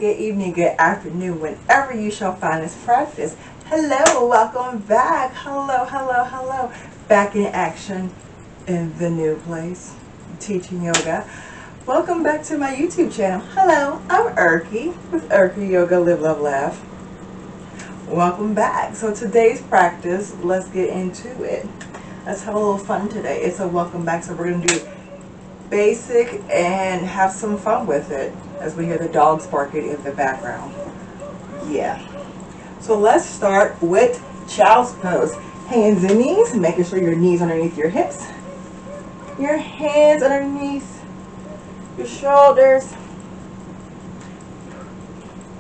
good evening, good afternoon, whenever you shall find this practice. Hello, welcome back. Hello, hello, hello. Back in action in the new place, teaching yoga. Welcome back to my YouTube channel. Hello, I'm Erky with Erky Yoga Live, Love, Laugh. Welcome back. So today's practice, let's get into it. Let's have a little fun today. It's a welcome back, so we're going to do basic and have some fun with it as we hear the dogs barking in the background. Yeah. So let's start with child's pose. Hands and knees, making sure your knees underneath your hips. Your hands underneath your shoulders.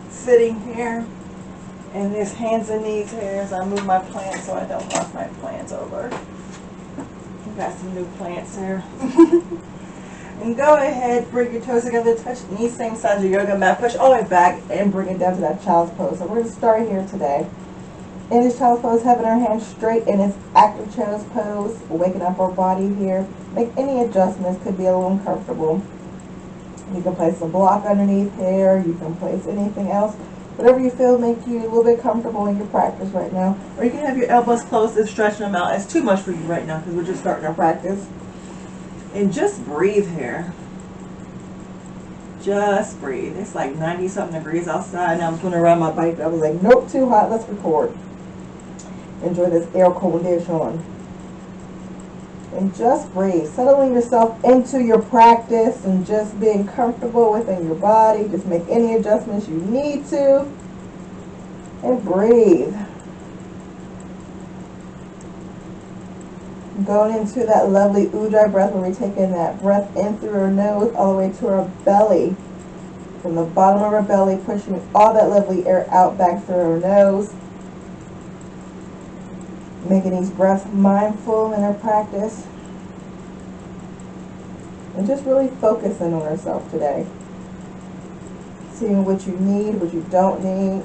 Sitting here in this hands and knees here as I move my plants so I don't knock my plants over. Got some new plants here. And go ahead, bring your toes together, touch knees same side of your yoga mat, push all the way back and bring it down to that child's pose. So we're going to start here today. In this child's pose, having our hands straight in this active child's pose, waking up our body here. Make any adjustments, could be a little uncomfortable. You can place a block underneath here, you can place anything else. Whatever you feel make you a little bit comfortable in your practice right now. Or you can have your elbows closed and stretch them out. It's too much for you right now because we're just starting our practice. And just breathe here. Just breathe. It's like 90 something degrees outside and I was going to ride my bike. I was like, nope, too hot, let's record. Enjoy this air condition. And just breathe. Settling yourself into your practice and just being comfortable within your body. Just make any adjustments you need to. And breathe. Going into that lovely ujjayi breath where we're taking that breath in through our nose all the way to our belly. From the bottom of our belly, pushing all that lovely air out back through our nose. Making these breaths mindful in our practice. And just really focusing on ourselves today. Seeing what you need, what you don't need.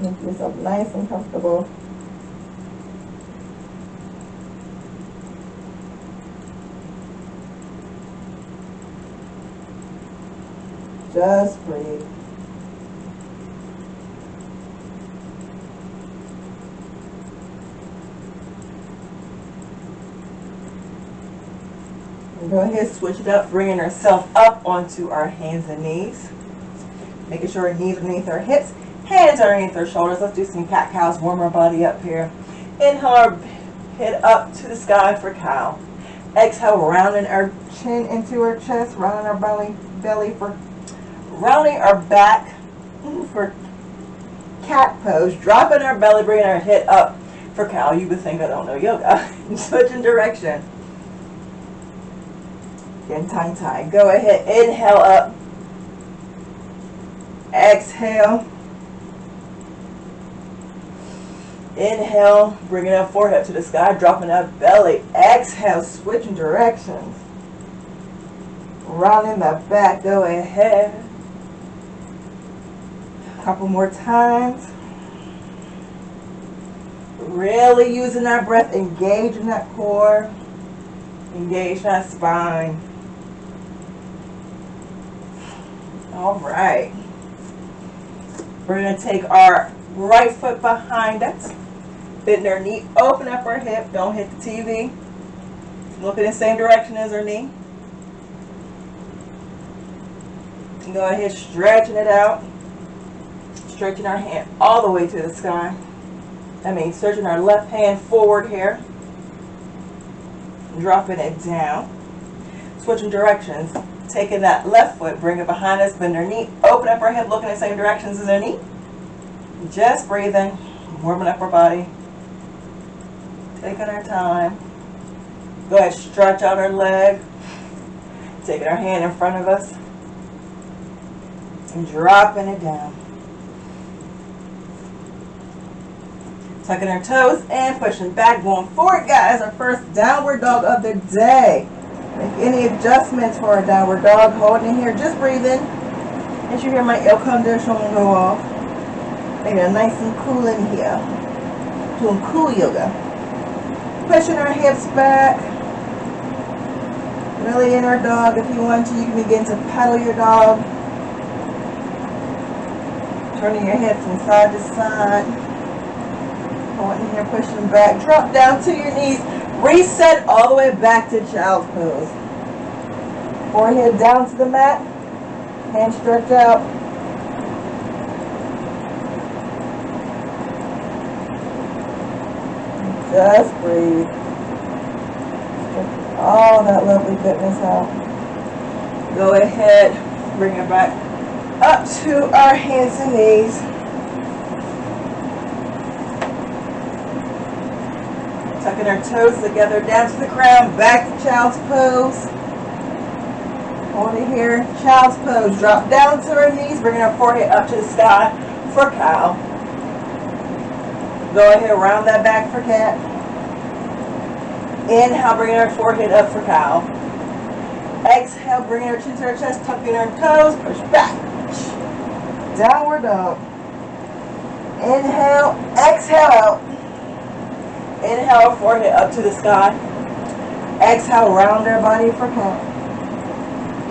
Make yourself nice and comfortable. Just breathe. And go ahead, switch it up, bringing ourselves up onto our hands and knees. Making sure our knees underneath our hips, hands underneath our shoulders. Let's do some cat cows, warm our body up here. Inhale our head up to the sky for cow. Exhale, rounding our chin into our chest, rounding our belly for rounding our back for cat pose, dropping our belly, bringing our head up for cow. You would think I don't know yoga. Switching direction. Again, tongue tie. Go ahead, inhale up. Exhale. Inhale, bringing our forehead to the sky, dropping our belly. Exhale, switching directions. Rounding the back, go ahead. Couple more times. Really using that breath, engaging that core, engage that spine. All right. We're going to take our right foot behind us, bend our knee, open up our hip, don't hit the TV. Look in the same direction as our knee. And go ahead, stretching it out. Stretching our hand all the way to the sky. Stretching our left hand forward here. Dropping it down. Switching directions. Taking that left foot, bring it behind us, bend our knee, open up our hip, looking in the same directions as our knee. Just breathing, warming up our body. Taking our time. Go ahead, stretch out our leg. Taking our hand in front of us. And dropping it down. Tucking our toes and pushing back, going forward, guys. Our first downward dog of the day. Make any adjustments for a downward dog. Holding here, just breathing. As you hear my air condition go off. Making it nice and cool in here. Doing cool yoga. Pushing our hips back. Really in our dog. If you want to, you can begin to pedal your dog. Turning your head from side to side. Pointing here, pushing back. Drop down to your knees. Reset all the way back to child's pose. Forehead down to the mat. Hands stretched out. Just breathe. Stretch all that lovely fitness out. Go ahead, bring it back up to our hands and knees. Tucking our toes together down to the ground, back to child's pose. Hold it here, child's pose. Drop down to our knees, bringing our forehead up to the sky for cow. Go ahead, round that back for cat. Inhale, bringing our forehead up for cow. Exhale, bringing our chin to our chest, tucking our toes, push back. Downward dog. Inhale, exhale out. Inhale, forehead up to the sky. Exhale, round our body for cow.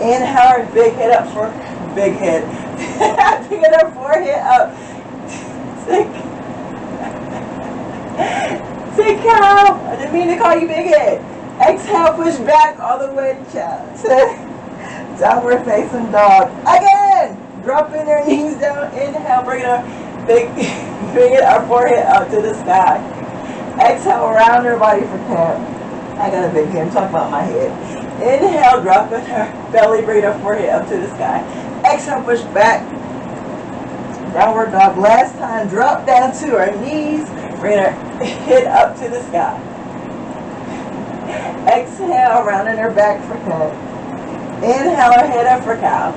Inhale, our big head up for big head. Bringing our forehead up. Say cow. I didn't mean to call you big head. Exhale, push back all the way to child. Downward facing dog. Again. Dropping our knees down. Inhale, bringing our forehead up to the sky. Exhale, round our body for cat. I got a big head. I'm talking about my head. Inhale, dropping our belly, bringing our forehead up to the sky. Exhale, push back. Downward dog. Last time, drop down to our knees. Bring our head up to the sky. Exhale, rounding our back for cat. Inhale, our head up for cow.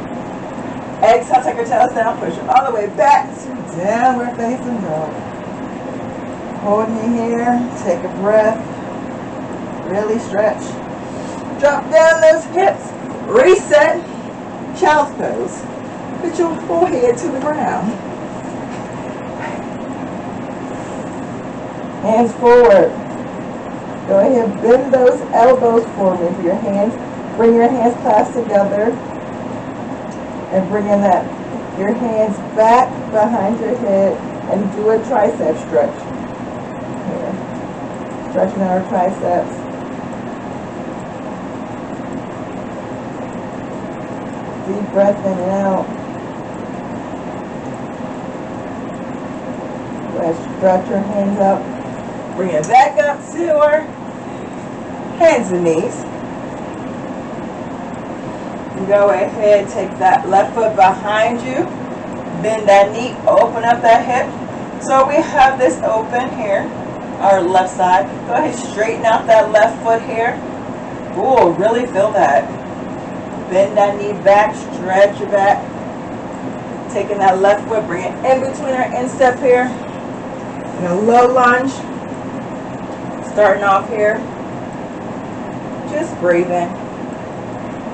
Exhale, take our toes down, push it all the way back to downward facing dog. Holding it here, take a breath. Really stretch. Drop down those hips. Reset. Child's pose. Put your forehead to the ground. Hands forward. Go ahead, bend those elbows forward with your hands. Bring your hands clasped together. And bring in your hands back behind your head and do a tricep stretch. Here. Stretching our triceps. Deep breath in and out. Go ahead, stretch your hands up. Bring it back up to our hands and knees. Go ahead, take that left foot behind you. Bend that knee, open up that hip. So we have this open here, our left side. Go ahead, straighten out that left foot here. Ooh, really feel that. Bend that knee back, stretch it back. Taking that left foot, bring it in between our instep here. In a low lunge. Starting off here. Just breathing.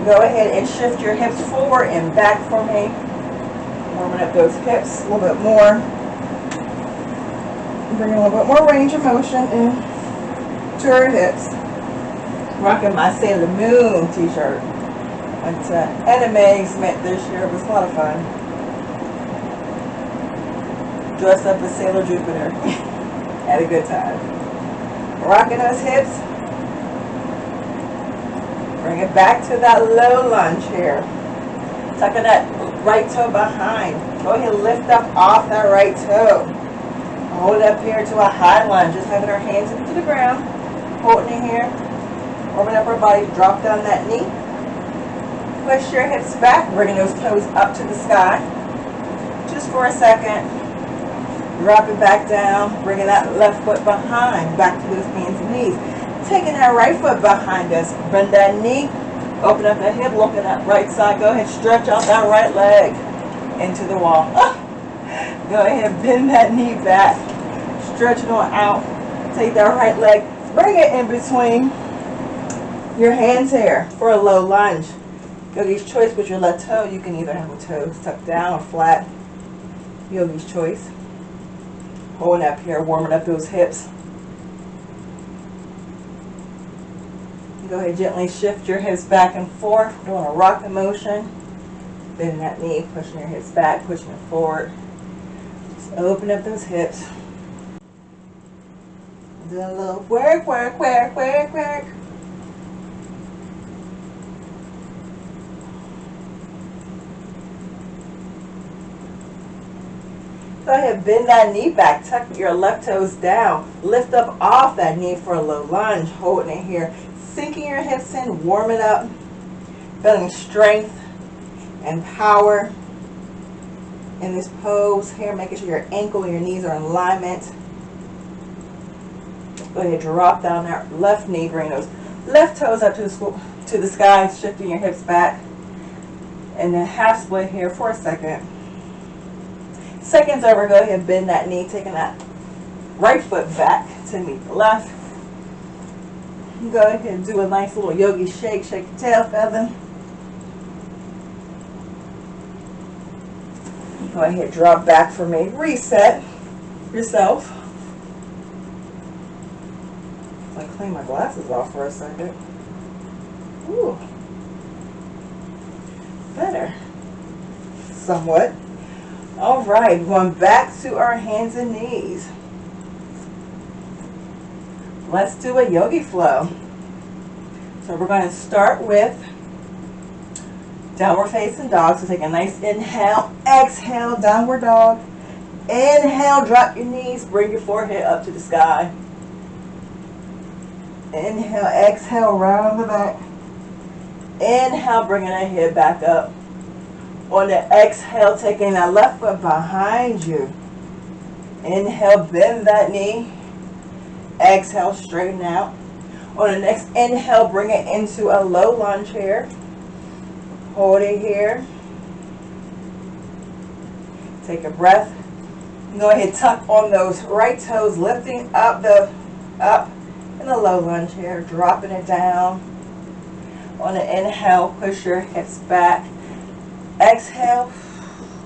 Go ahead and shift your hips forward and back for me. Warming up those hips a little bit more. Bring a little bit more range of motion into our hips. Rocking my Sailor Moon t-shirt. Went to Anime Smith this year. It was a lot of fun. Dressed up as Sailor Jupiter. Had a good time. Rocking those hips. Bring it back to that low lunge here. Tucking that right toe behind. Go ahead and lift up off that right toe. Hold it up here to a high lunge. Just having our hands into the ground. Holding it here. Warming up our body. Drop down that knee. Push your hips back. Bringing those toes up to the sky. Just for a second. Drop it back down. Bringing that left foot behind. Back to those hands and knees. Taking that right foot behind us. Bend that knee. Open up that hip. Look at that right side. Go ahead. Stretch out that right leg into the wall. Go ahead. Bend that knee back. Stretch it on out. Take that right leg. Bring it in between your hands here for a low lunge. Yogi's choice with your left toe. You can either have the toes tucked down or flat. Yogi's choice. Holding up here. Warming up those hips. Go ahead, gently shift your hips back and forth, doing a rocking motion. Bending that knee, pushing your hips back, pushing it forward. Open up those hips. Do a little work, work, work, work, work. Go ahead, bend that knee back, tuck your left toes down, lift up off that knee for a low lunge, holding it here, sinking your hips in, warming up, feeling strength and power in this pose here, making sure your ankle and your knees are in alignment. Go ahead, drop down that left knee, bring those left toes up to the sky, shifting your hips back, and then half split here for a second. Seconds over, go ahead, bend that knee, taking that right foot back to meet the left. Go ahead and do a nice little yogi shake, shake the tail feather. Go ahead, drop back for me, reset yourself. I clean my glasses off for a second. Ooh, better, somewhat. All right, going back to our hands and knees. Let's do a yogi flow. So we're going to start with downward facing dog. So take a nice inhale, exhale, downward dog. Inhale, drop your knees, bring your forehead up to the sky. Inhale, exhale, round the back. Inhale, bringing that head back up. On the exhale, taking that left foot behind you. Inhale, bend that knee. Exhale, straighten out. On the next inhale, bring it into a low lunge here. Hold it here. Take a breath. Go ahead, tuck on those right toes, lifting up in the low lunge here, dropping it down. On the inhale, push your hips back. Exhale,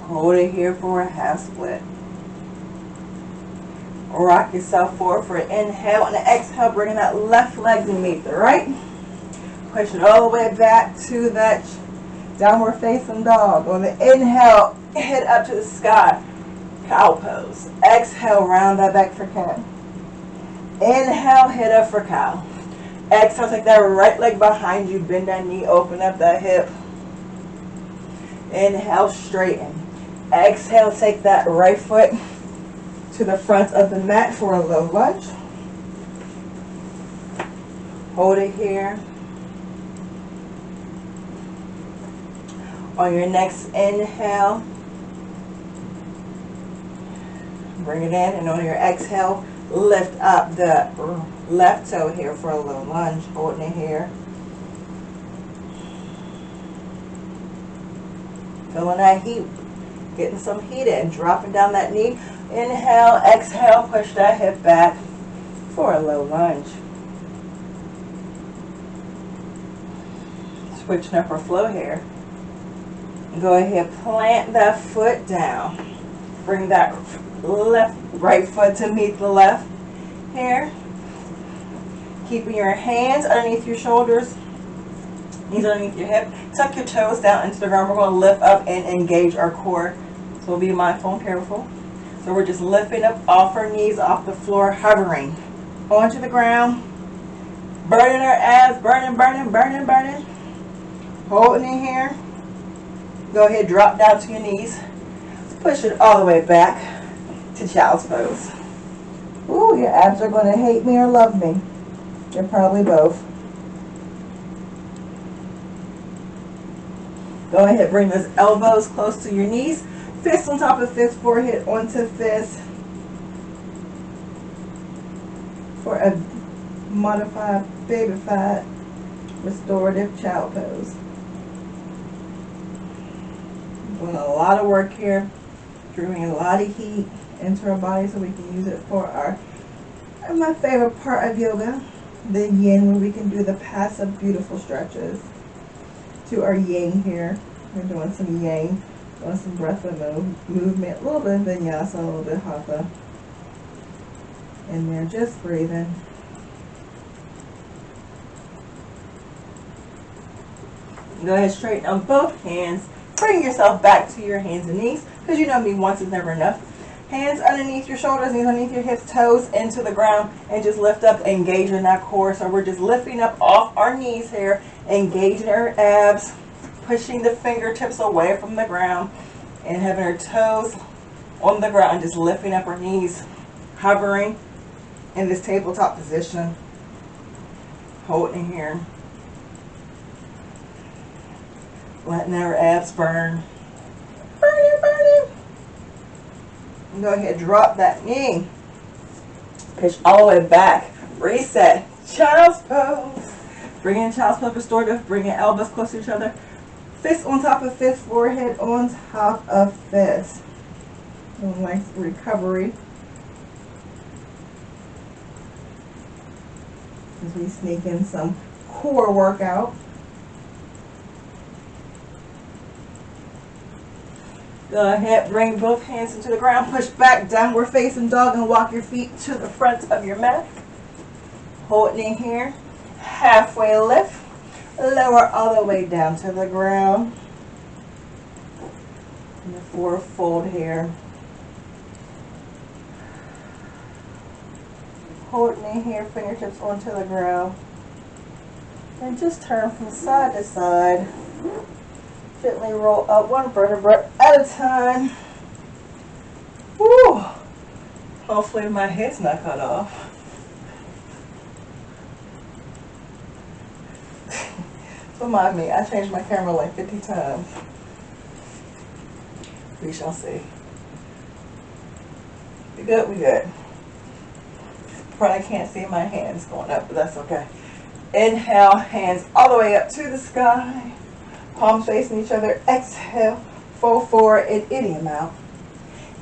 hold it here for a half split. Rock yourself forward for an inhale. On the exhale, bringing that left leg to meet the right. Push it all the way back to that downward facing dog. On the inhale, head up to the sky. Cow pose. Exhale, round that back for cat. Inhale, head up for cow. Exhale, take that right leg behind you. Bend that knee, open up that hip. Inhale, straighten. Exhale, take that right foot to the front of the mat for a low lunge. Hold it here. On your next inhale, bring it in, and on your exhale, lift up the left toe here for a low lunge, holding it here. Feeling that heat, getting some heat in, dropping down that knee. Inhale, exhale, push that hip back for a low lunge. Switching up our flow here. Go ahead, plant that foot down. Bring that right foot to meet the left here. Keeping your hands underneath your shoulders, knees underneath your hip. Tuck your toes down into the ground. We're going to lift up and engage our core. So we'll be mindful and careful. So we're just lifting up off our knees, off the floor, hovering onto the ground. Burning our abs, burning, burning, burning, burning. Holding in here. Go ahead, drop down to your knees. Push it all the way back to child's pose. Ooh, your abs are going to hate me or love me. They're probably both. Go ahead, bring those elbows close to your knees. Fist on top of fist, forehead onto fist. For a modified, babyfied, restorative child pose. Doing a lot of work here, drawing a lot of heat into our body so we can use it for my favorite part of yoga, the yin, where we can do the passive, beautiful stretches to our yang here. We're doing some yang, doing some breath and movement, a little bit of vinyasa, a little bit of hatha in there, just breathing. Go ahead, straighten on both hands. Bring yourself back to your hands and knees, because you know me, once is never enough. Hands underneath your shoulders, knees underneath your hips, toes into the ground, and just lift up, engaging that core. So we're just lifting up off our knees here, engaging our abs, pushing the fingertips away from the ground, and having our toes on the ground, just lifting up our knees, hovering in this tabletop position, holding here, letting our abs burn. Burn it, burn it. And go ahead, drop that knee. Push all the way back. Reset. Child's pose. Bring in child's pose, restorative. Bring in elbows close to each other. Fist on top of fist, forehead on top of fist. A nice recovery. As we sneak in some core workout. Go ahead, bring both hands into the ground, push back, downward facing dog, and walk your feet to the front of your mat. Hold it in here, halfway lift, lower all the way down to the ground. And the forward fold here. Hold it in here, fingertips onto the ground. And just turn from side to side. Gently roll up one vertebra at a time. Woo! Hopefully my head's not cut off. Remind me, I changed my camera like 50 times. We shall see. We good? We good. Probably can't see my hands going up, but that's okay. Inhale, hands all the way up to the sky. Palms facing each other. Exhale, fold forward and idiom out.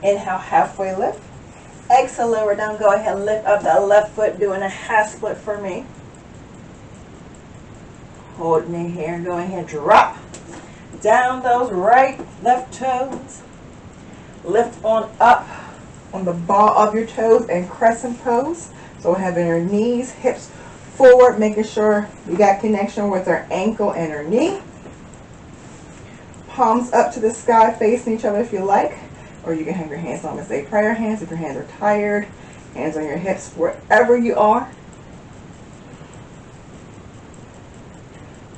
Inhale, halfway lift. Exhale, lower down. Go ahead, lift up that left foot, doing a half split for me. Holding in here. Go ahead, drop down those right, left toes. Lift on up on the ball of your toes and crescent pose. So having your knees, hips forward, making sure you got connection with our ankle and our knee. Palms up to the sky, facing each other if you like. Or you can have your hands on as say prayer hands if your hands are tired. Hands on your hips, wherever you are.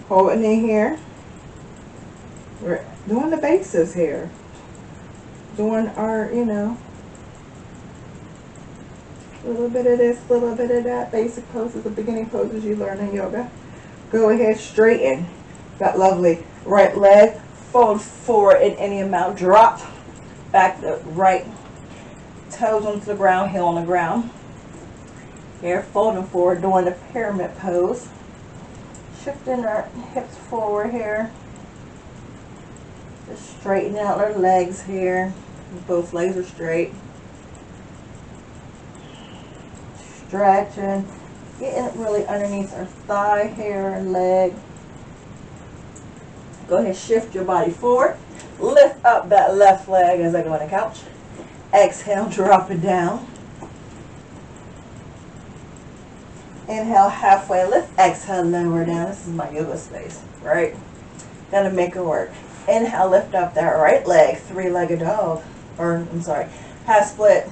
Holding in here. We're doing the bases here. Doing our, a little bit of this, a little bit of that. Basic poses, the beginning poses you learn in yoga. Go ahead, straighten that lovely right leg. Fold forward in any amount. Drop back the right toes onto the ground, heel on the ground. Here, folding forward, doing the pyramid pose. Shifting our hips forward here. Just straightening out our legs here. Both legs are straight. Stretching. Getting really underneath our thigh here and leg. Go ahead, shift your body forward. Lift up that left leg as I go on the couch. Exhale, drop it down. Inhale, halfway lift. Exhale, lower down. This is my yoga space, right? Gotta make it work. Inhale, lift up that right leg, three-legged dog. Half split.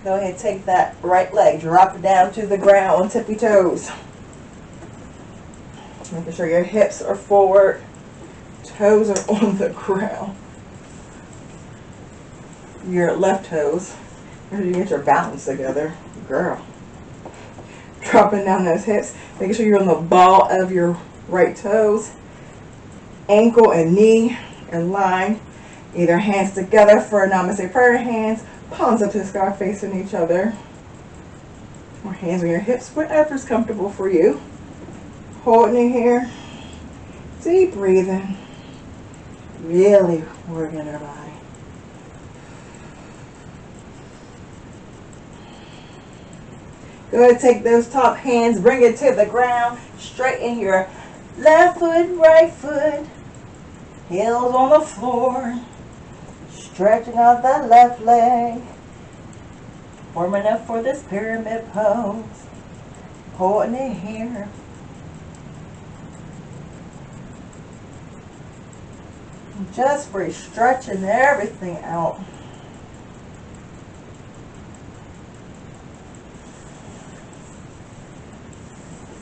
Go ahead, take that right leg, drop it down to the ground on tippy toes. Making sure your hips are forward, toes are on the ground. Your left toes. You get your balance together, girl. Dropping down those hips. Making sure you're on the ball of your right toes. Ankle and knee in line. Either hands together for a Namaste prayer hands. Palms up to the sky facing each other. Or hands on your hips, whatever's comfortable for you. Holding in here. Deep breathing. Really working our body. Go ahead, take those top hands, bring it to the ground. Straighten your left foot, right foot. Heels on the floor. Stretching out that left leg. Warming up for this pyramid pose. Holding it here. Just stretching everything out.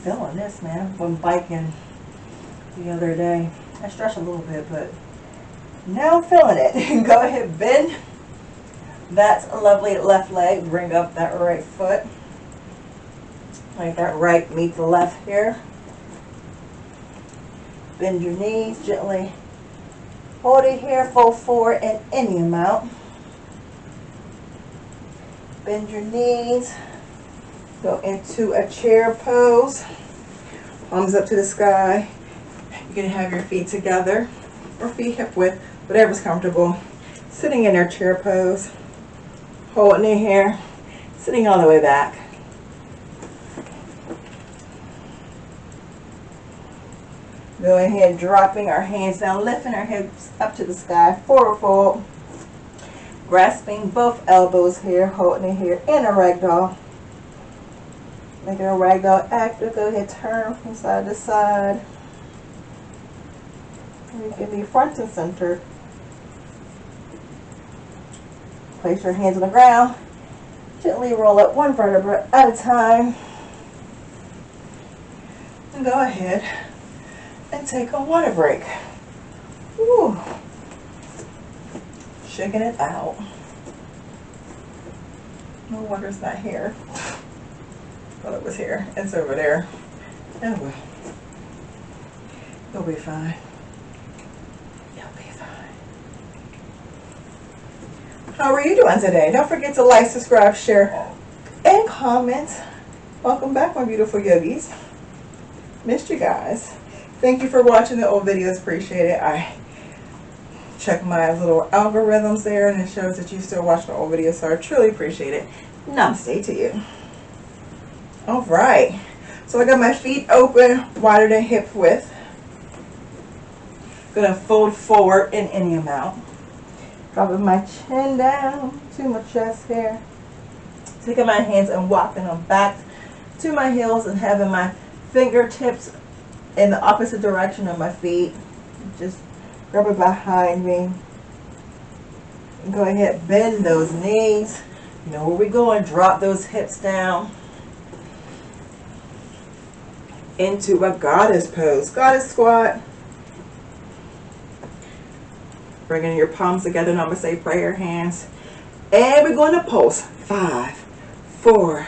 feeling this, man. When biking the other day, I stretched a little bit, but now I'm feeling it. Go ahead, bend. That's a lovely left leg. Bring up that right foot. Like that right meet the left here. Bend your knees gently. Hold it here, fold forward in any amount. Bend your knees. Go into a chair pose. Palms up to the sky. You can have your feet together or feet hip width, whatever's comfortable. Sitting in our chair pose. Holding it here. Sitting all the way back. Go ahead, dropping our hands down, lifting our hips up to the sky, forward fold. Grasping both elbows here, holding it here in a ragdoll. Make it a ragdoll active. Go ahead, turn from side to side. You can be front and center. Place your hands on the ground. Gently roll up one vertebra at a time. And go ahead and take a water break. Woo. Shaking it out. No wonder it's not here. Thought it was here. It's over there. Anyway, you'll be fine. You'll be fine. How are you doing today? Don't forget to like, subscribe, share, and comment. Welcome back, my beautiful yogis. Missed you guys. Thank you for watching the old videos. Appreciate it. I check my little algorithms there, and it shows that you still watch the old videos, so I truly appreciate it. Namaste to you. All right. So I got my feet open, wider than hip width. Gonna fold forward in any amount. Dropping my chin down to my chest here. Taking my hands and walking them back to my heels and having my fingertips in the opposite direction of my feet. Just grab it behind me. And go ahead, bend those knees. You know where we're going. Drop those hips down into a goddess pose. Goddess squat. Bringing your palms together. Namaste prayer hands. And we're going to pulse. 5, 4,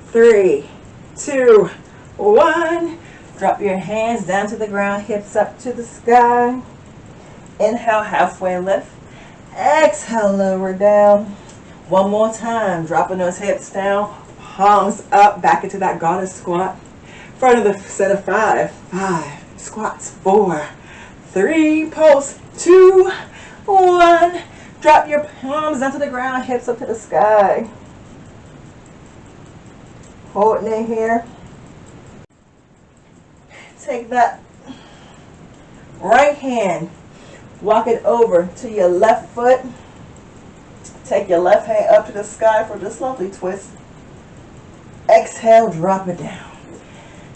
3, 2, 1. Drop your hands down to the ground, hips up to the sky. Inhale, halfway lift. Exhale, lower down. One more time, dropping those hips down, palms up, back into that goddess squat. For another set of 5. 5 squats. 4, 3, pulse. 2, 1. Drop your palms down to the ground, hips up to the sky. Holding it here. Take that right hand, walk it over to your left foot. Take your left hand up to the sky for this lovely twist. Exhale, drop it down.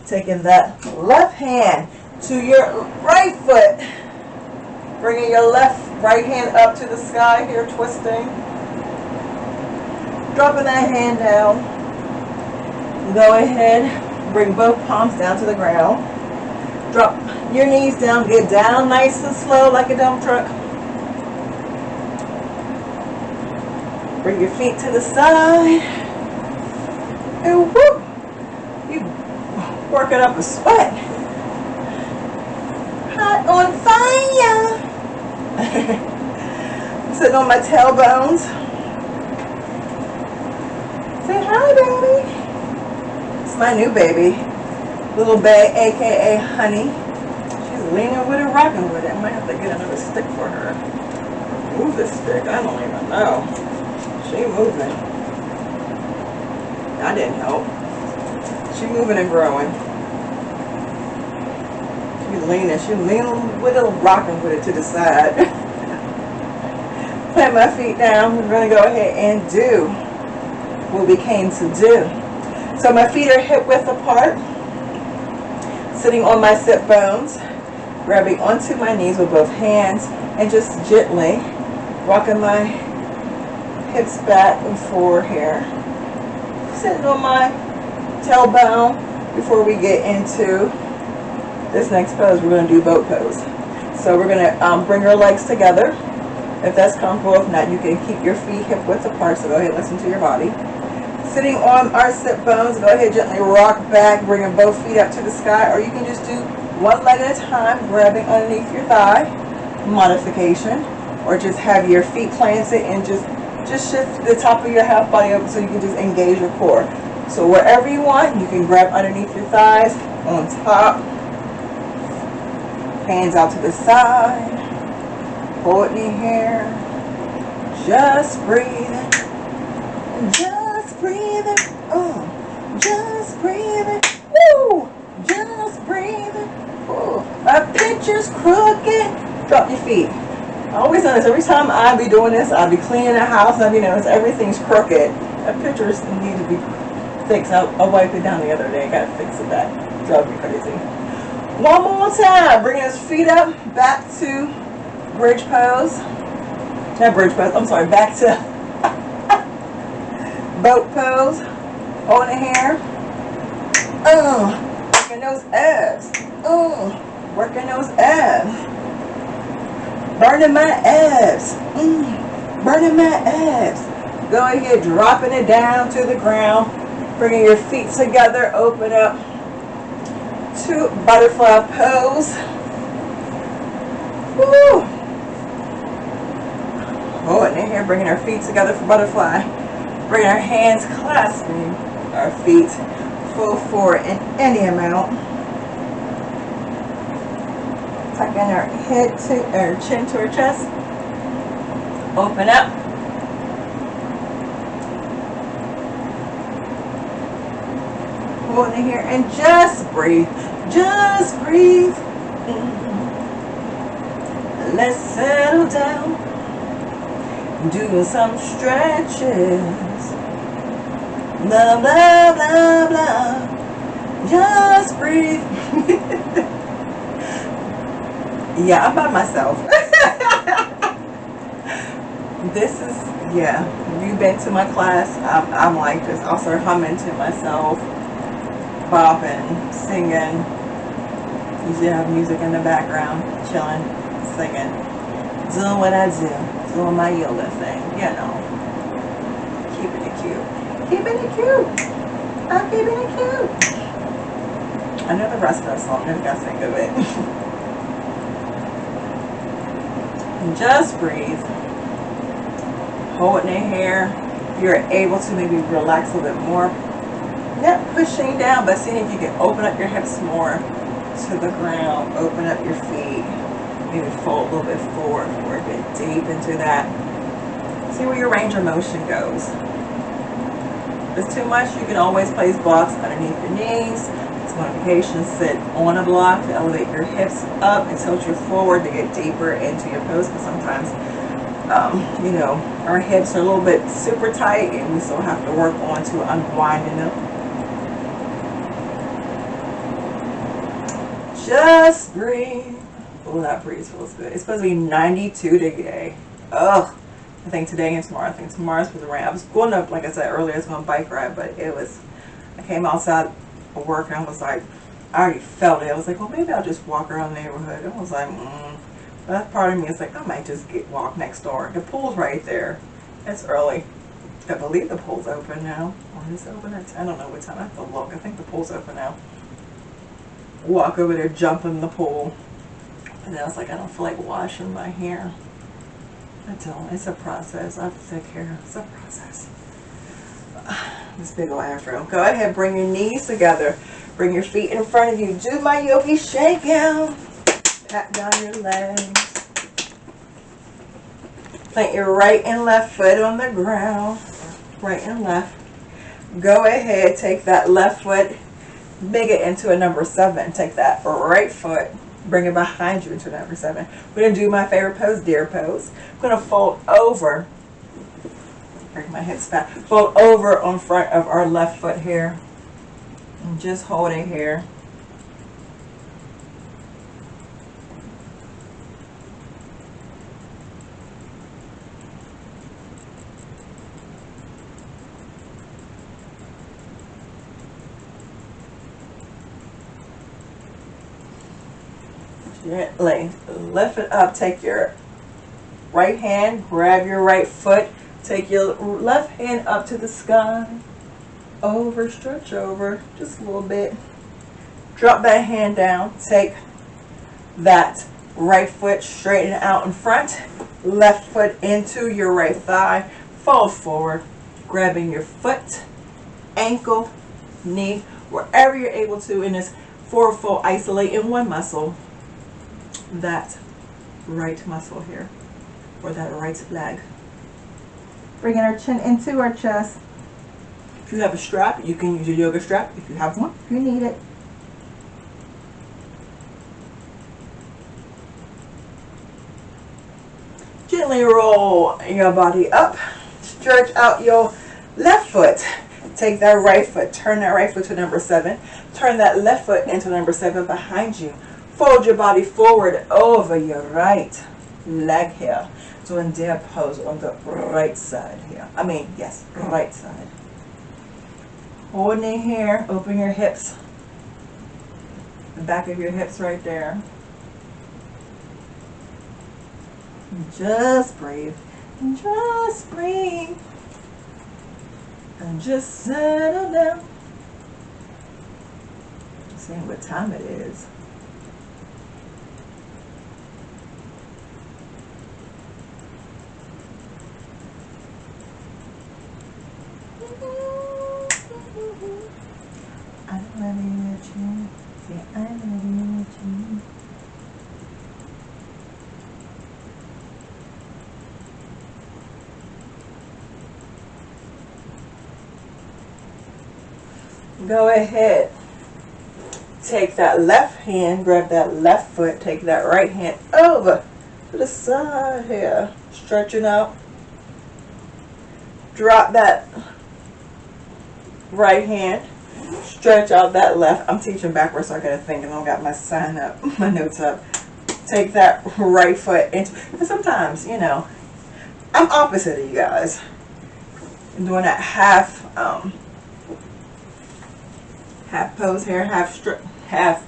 Taking that left hand to your right foot. Bringing your right hand up to the sky here, twisting. Dropping that hand down. Go ahead, bring both palms down to the ground. Drop your knees down, get down nice and slow like a dump truck. Bring your feet to the side. And whoop! You working up a sweat. Hot on fire! Sitting on my tailbones. Say hi, baby. It's my new baby. Little bae, aka Honey. She's leaning with it, rocking with it. I might have to get another stick for her. Move this stick, I don't even know. She moving. I didn't help. She moving and growing. She's leaning with it, rocking with it to the side. Plant my feet down. We're gonna go ahead and do what we came to do. So my feet are hip width apart. Sitting on my sit bones, grabbing onto my knees with both hands, and just gently rocking my hips back and forward here. Sitting on my tailbone, before we get into this next pose, we're going to do boat pose. So we're going to bring our legs together, if that's comfortable. If not, you can keep your feet hip width apart, so go ahead and listen to your body. Sitting on our sit bones, go ahead, gently rock back, bringing both feet up to the sky, or you can just do one leg at a time, grabbing underneath your thigh, modification, or just have your feet planted and just shift the top of your half body up so you can just engage your core. So wherever you want, you can grab underneath your thighs, on top, hands out to the side, holding it here, just breathing, just breathing, just breathing, woo, just breathing, my picture's crooked, drop your feet. I always notice every time I be doing this, I be cleaning the house, and I notice everything's crooked. That pictures need to be fixed. I wiped it down the other day. I gotta fix it back. Drove me crazy. One more time. Bringing his feet up, back to bridge pose. Not bridge pose. I'm sorry. Back to boat pose. Holding it here. Working those abs. Working those abs. Burning my abs. Burning my abs. Go ahead, dropping it down to the ground. Bringing your feet together. Open up to butterfly pose. Woo. Holding it here. Bringing our feet together for butterfly. Bringing our hands, clasping our feet full forward in any amount. Tucking our head to our chin to our chest. Open up. Holding it here and just breathe. Just breathe. Let's settle down. Do some stretches. Blah, blah, blah, blah. Just breathe. Yeah, I'm by myself. This is, yeah, you've been to my class. I'm like this. I'll start humming to myself, bopping, singing. Usually I have music in the background, chilling, singing, doing what I do, doing my yoga thing, you know. Keeping it cute. Keeping it cute. I'm keeping it cute. I know the rest of the song, I gotta think of it. Just breathe. Holding it here. If you're able to, maybe relax a little bit more. Not pushing down, but seeing if you can open up your hips more to the ground. Open up your feet. Maybe fold a little bit forward, get deep into that. See where your range of motion goes. If it's too much, you can always place blocks underneath your knees. Modification, sit on a block to elevate your hips up and tilt you forward to get deeper into your pose, because sometimes you know, our hips are a little bit super tight and we still have to work on to unwinding them. Just breathe. Oh, that breeze feels good. It's supposed to be 92 today. Ugh. I think today and tomorrow. I think tomorrow's supposed to rain. I was going to, like I said earlier, I was going to bike ride, but I came outside work and I was like, I already felt it. I was like, well, maybe I'll just walk around the neighborhood. I was like, But that part of me is like, I might just walk next door. The pool's right there. It's early. I believe the pool's open now. Or is it open at 10? I don't know what time. I have to look. I think the pool's open now. Walk over there, jump in the pool. And then I was like, I don't feel like washing my hair. I don't. It's a process. I have to take care. It's a process. This big old afro. Go ahead, bring your knees together. Bring your feet in front of you. Do my yogi shakedown. Pat down your legs. Plant your right and left foot on the ground. Right and left. Go ahead, take that left foot, make it into a number 7. Take that right foot, bring it behind you into number 7. We're going to do my favorite pose, deer pose. I'm going to fold over. Bring my hips back. Fold over on front of our left foot here. And just hold it here. Gently lift it up. Take your right hand, grab your right foot, take your left hand up to the sky. Over, stretch over just a little bit. Drop that hand down. Take that right foot, straighten it out in front. Left foot into your right thigh. Fold forward, grabbing your foot, ankle, knee, wherever you're able to in this forward fold. Isolate in one muscle, that right muscle here, or that right leg. Bringing our chin into our chest. If you have a strap, you can use your yoga strap if you have one, if you need it. Gently roll your body up. Stretch out your left foot. Take that right foot. Turn that right foot to number 7. Turn that left foot into number 7 behind you. Fold your body forward over your right leg here. Doing deer pose on the right side here. Yes, right side. Holding it here. Open your hips. The back of your hips right there. Just breathe. Just breathe. And just settle down. Seeing what time it is. I'm ready with you. Yeah, I'm ready with you. Go ahead. Take that left hand, grab that left foot, take that right hand over to the side here. Stretching out. Drop that right hand. Stretch out that left. I'm teaching backwards, so I gotta think, and I don't got my sign up, my notes up. Take that right foot into, and sometimes, I'm opposite of you guys. I'm doing that half pose here, half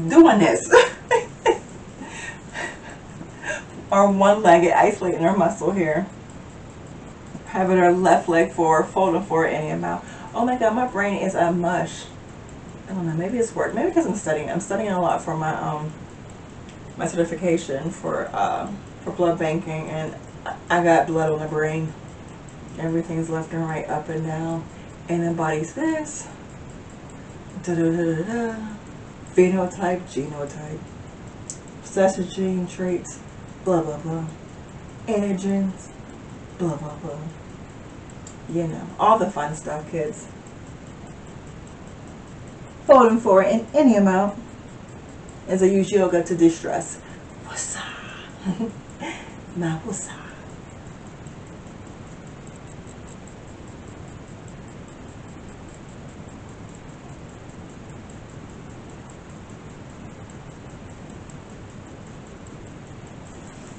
doing this. Or one-legged, isolating our muscle here. Having our left leg forward, folding forward any amount. Oh my God, my brain is a mush. I don't know, maybe it's work. Maybe because I'm studying. I'm studying a lot for my my certification for blood banking, and I got blood on the brain. Everything's left and right, up and down, and the body's this. Phenotype, genotype, recessive gene traits, blah blah blah, antigens, blah blah blah. All the fun stuff, kids. Folding forward in any amount as I use yoga to distress. What's up? My what's up?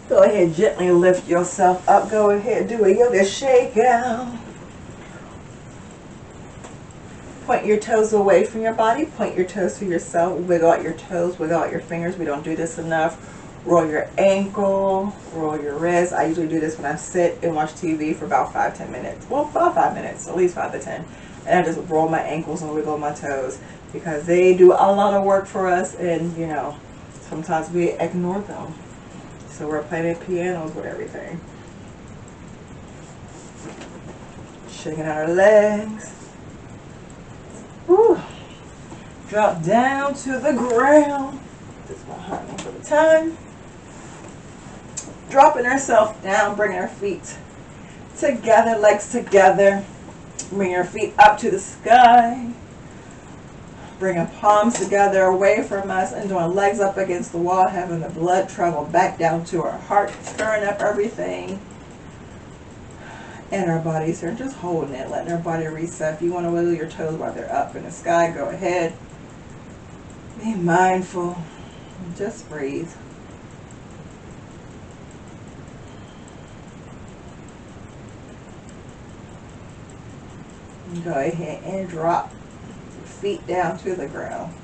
Go ahead, gently lift yourself up. Go ahead, do a yoga shake out. Point your toes away from your body. Point your toes to yourself. Wiggle out your toes, wiggle out your fingers. We don't do this enough. Roll your ankle, roll your wrist. I usually do this when I sit and watch TV for about 5-10 minutes. Well, about 5 minutes, at least 5 to 10. And I just roll my ankles and wiggle my toes because they do a lot of work for us, and sometimes we ignore them. So we're playing pianos with everything. Shaking out our legs. Whew. Drop down to the ground. Just behind me for the time. Dropping ourselves down, bringing our feet together, legs together. Bring your feet up to the sky. Bringing palms together away from us and doing legs up against the wall, having the blood travel back down to our heart, stirring up everything in our bodies here. Just holding it, letting our body reset. If you want to wiggle your toes while they're up in the sky, go ahead. Be mindful. Just breathe. Go ahead and drop your feet down to the ground.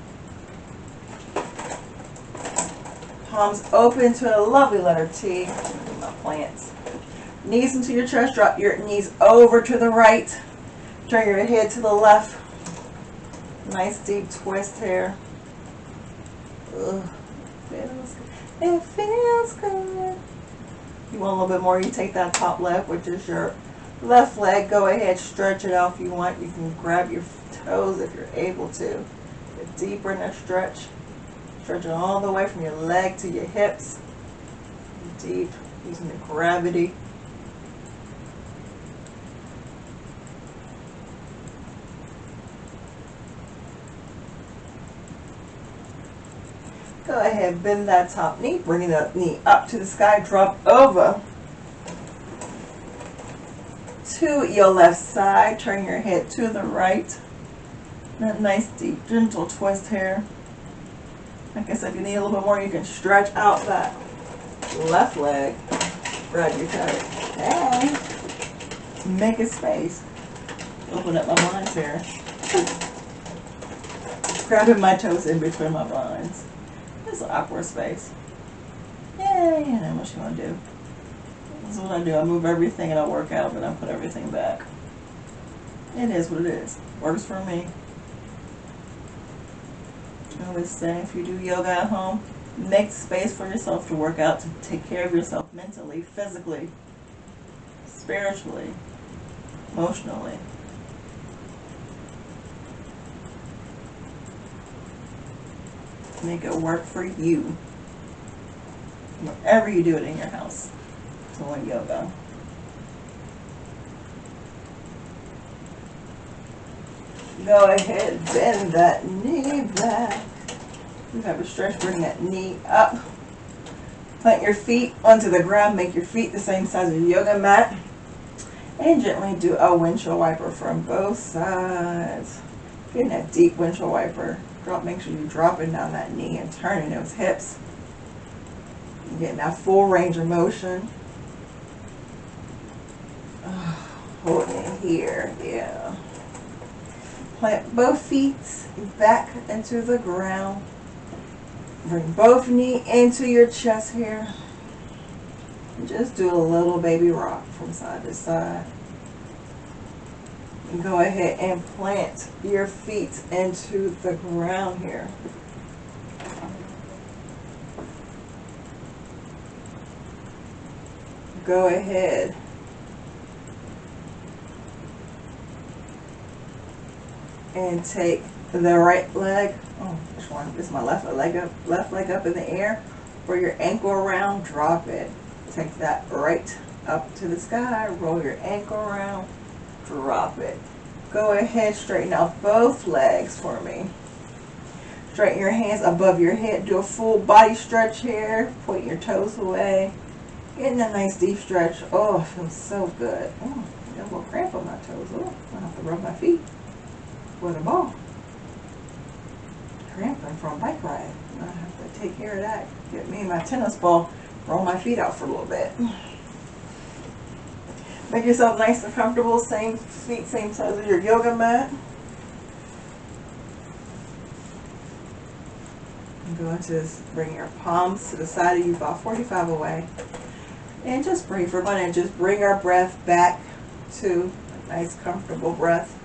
Palms open to a lovely letter T. My plants. Knees into your chest. Drop your knees over to the right. Turn your head to the left. Nice deep twist here. Ugh, feels good. It feels good. You want a little bit more, you take that top leg, which is your left leg. Go ahead, stretch it out if you want. You can grab your toes if you're able to. Get deeper in that stretch. Stretch it all the way from your leg to your hips. Deep, using the gravity. Go ahead, bend that top knee, bringing that knee up to the sky, drop over to your left side, turn your head to the right. That nice, deep, gentle twist here. Like I said, if you need a little bit more, you can stretch out that left leg. Grab your toe. And make a space. Open up my blinds here. Grabbing my toes in between my blinds. It's an awkward space. Yay, and then what you want to do? This is what I do. I move everything and I work out, but I put everything back. It is what it is. Works for me. I always say, if you do yoga at home, make space for yourself to work out, to take care of yourself mentally, physically, spiritually, emotionally. Make it work for you. Wherever you do it in your house. Doing yoga. Go ahead, bend that knee back. You have a stretch, bring that knee up. Plant your feet onto the ground. Make your feet the same size as your yoga mat. And gently do a windshield wiper from both sides. Getting that deep windshield wiper. Make sure you're dropping down that knee and turning those hips. You're getting that full range of motion. Holding it here, yeah. Plant both feet back into the ground. Bring both knees into your chest here. And just do a little baby rock from side to side. And go ahead and plant your feet into the ground here. Go ahead and take the right leg. Oh, which one? This is my left leg up in the air. For your ankle around, drop it. Take that right up to the sky. Roll your ankle around. Drop it. Go ahead, straighten out both legs for me. Straighten your hands above your head. Do a full body stretch here. Point your toes away. Getting a nice deep stretch. Oh, it feels so good. Oh, I got a little cramp on my toes. Oh, I have to rub my feet with a ball. Cramping from a bike ride. I have to take care of that. Get me my tennis ball. Roll my feet out for a little bit. Make yourself nice and comfortable. Same feet, same size as your yoga mat. And go into this, bring your palms to the side of you, about 45 away. And just breathe. We're going to just bring our breath back to a nice, comfortable breath.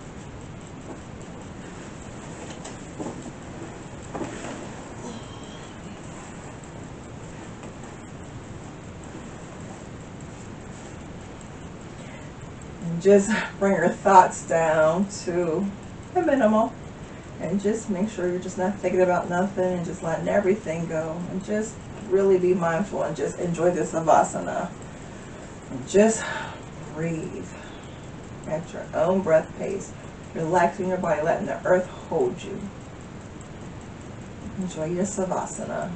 Just bring your thoughts down to a minimal and just make sure you're just not thinking about nothing and just letting everything go and just really be mindful and just enjoy this Savasana and just breathe at your own breath pace, relaxing your body, letting the earth hold you. Enjoy your Savasana.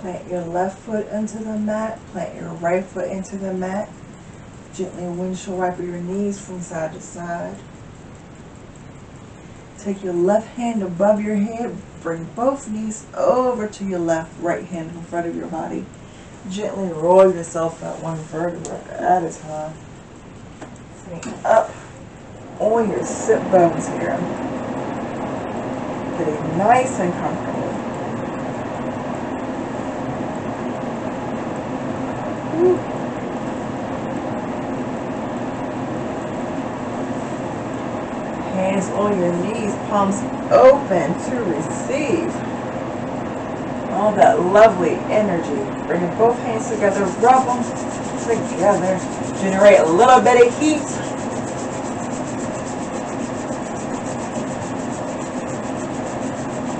Plant your left foot into the mat. Plant your right foot into the mat. Gently windshield wiper your knees from side to side. Take your left hand above your head. Bring both knees over to your right hand in front of your body. Gently roll yourself out one vertebra at a time. Sitting up on your sit bones here. Getting nice and comfortable. Woo. Hands on your knees, palms open to receive all that lovely energy. Bringing both hands together, rub them together. Generate a little bit of heat.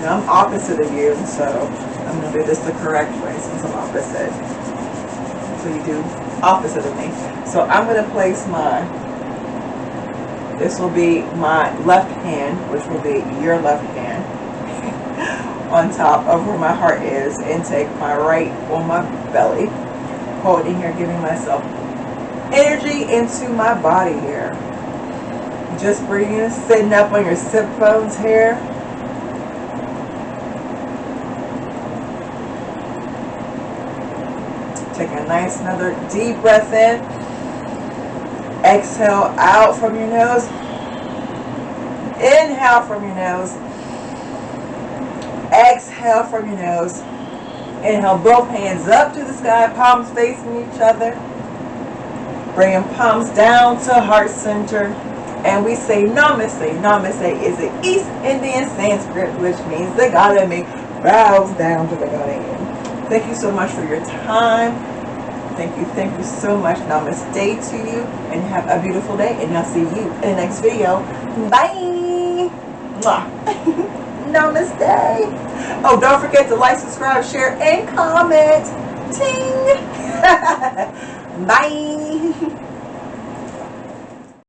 Now I'm opposite of you, so I'm going to do this the correct way since I'm opposite. So you do opposite of me. So I'm going to place this will be my left hand, which will be your left hand, on top of where my heart is, and take my right on my belly, holding here, giving myself energy into my body here. Just breathing, sitting up on your sit bones here. Take a nice another deep breath in. Exhale out from your nose. Inhale from your nose. Exhale from your nose. Inhale, both hands up to the sky, palms facing each other. Bringing palms down to heart center. And we say Namaste. Namaste is an East Indian Sanskrit, which means the God in me bows down to the God in you. Thank you so much for your time. Thank you so much. Namaste to you, and have a beautiful day, and I'll see you in the next video. Bye. Mwah. Namaste. Oh, don't forget to like, subscribe, share, and comment. Ting. Bye.